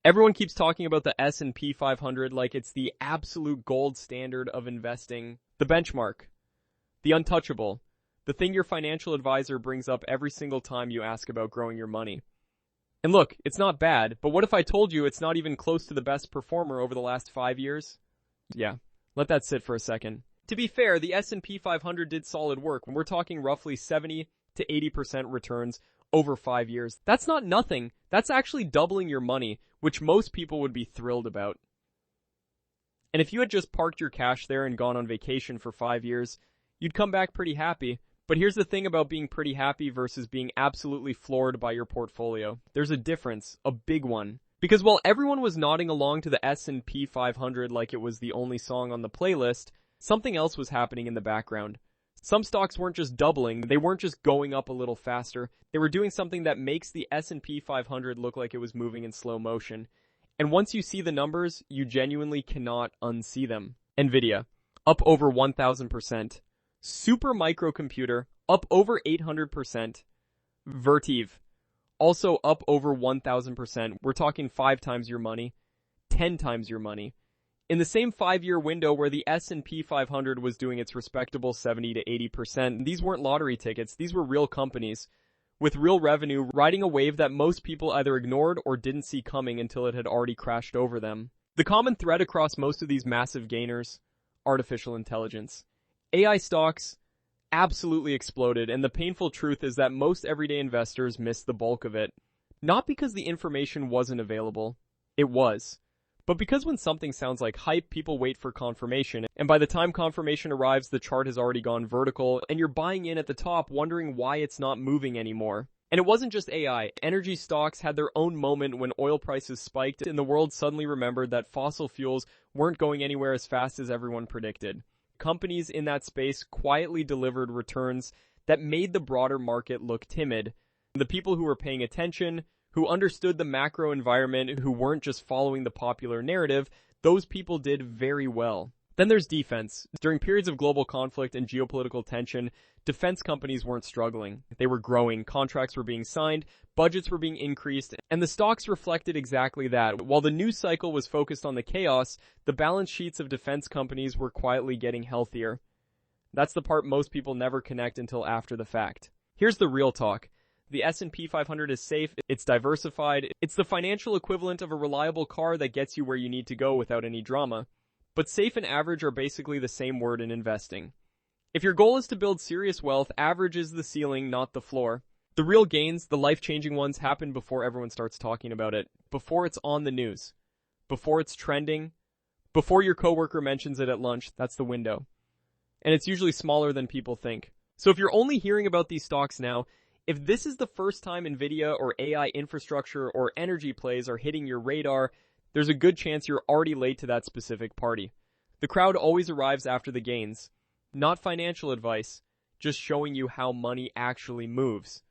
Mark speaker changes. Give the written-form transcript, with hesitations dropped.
Speaker 1: Everyone keeps talking about the S&P 500 like it's the absolute gold standard of investing, the benchmark, the untouchable, the thing your financial advisor brings up every single time you ask about growing your money. And look, it's not bad, but what if I told you it's not even close to the best performer over the last 5 years? Yeah, let that sit for a second. To be fair, the S&P 500 did solid work when we're talking roughly 70 to 80% returns over 5 years. That's not nothing. That's actually doubling your money, which most people would be thrilled about. And if you had just parked your cash there and gone on vacation for 5 years, you'd come back pretty happy. But here's the thing about being pretty happy versus being absolutely floored by your portfolio. There's a difference, a big one. Because while everyone was nodding along to the S&P 500 like it was the only song on the playlist, something else was happening in the background. Some stocks weren't just doubling, they weren't just going up a little faster, they were doing something that makes the S&P 500 look like it was moving in slow motion. And once you see the numbers, you genuinely cannot unsee them. Nvidia, up over 1,000%. Super microcomputer, up over 800%. Vertiv, also up over 1,000%. We're talking 5 times your money, 10 times your money. In the same 5-year window where the S&P 500 was doing its respectable 70 to 80%, these weren't lottery tickets, these were real companies with real revenue riding a wave that most people either ignored or didn't see coming until it had already crashed over them. The common thread across most of these massive gainers, artificial intelligence. AI stocks absolutely exploded, and the painful truth is that most everyday investors missed the bulk of it. Not because the information wasn't available, it was. But because when something sounds like hype, people wait for confirmation, and by the time confirmation arrives, the chart has already gone vertical, and you're buying in at the top wondering why it's not moving anymore. And it wasn't just AI. Energy stocks had their own moment when oil prices spiked, and the world suddenly remembered that fossil fuels weren't going anywhere as fast as everyone predicted. Companies in that space quietly delivered returns that made the broader market look timid. The people who were paying attention, who understood the macro environment, who weren't just following the popular narrative, those people did very well. Then there's defense. During periods of global conflict and geopolitical tension, defense companies weren't struggling. They were growing, contracts were being signed, budgets were being increased, and the stocks reflected exactly that. While the news cycle was focused on the chaos, the balance sheets of defense companies were quietly getting healthier. That's the part most people never connect until after the fact. Here's the real talk. The S&P 500 is safe, it's diversified, it's the financial equivalent of a reliable car that gets you where you need to go without any drama. But safe and average are basically the same word in investing. If your goal is to build serious wealth, average is the ceiling, not the floor. The real gains, the life-changing ones, happen before everyone starts talking about it, before it's on the news, before it's trending, before your coworker mentions it at lunch. That's the window. And it's usually smaller than people think. So if you're only hearing about these stocks now, if this is the first time Nvidia or AI infrastructure or energy plays are hitting your radar, there's a good chance you're already late to that specific party. The crowd always arrives after the gains. Not financial advice, just showing you how money actually moves.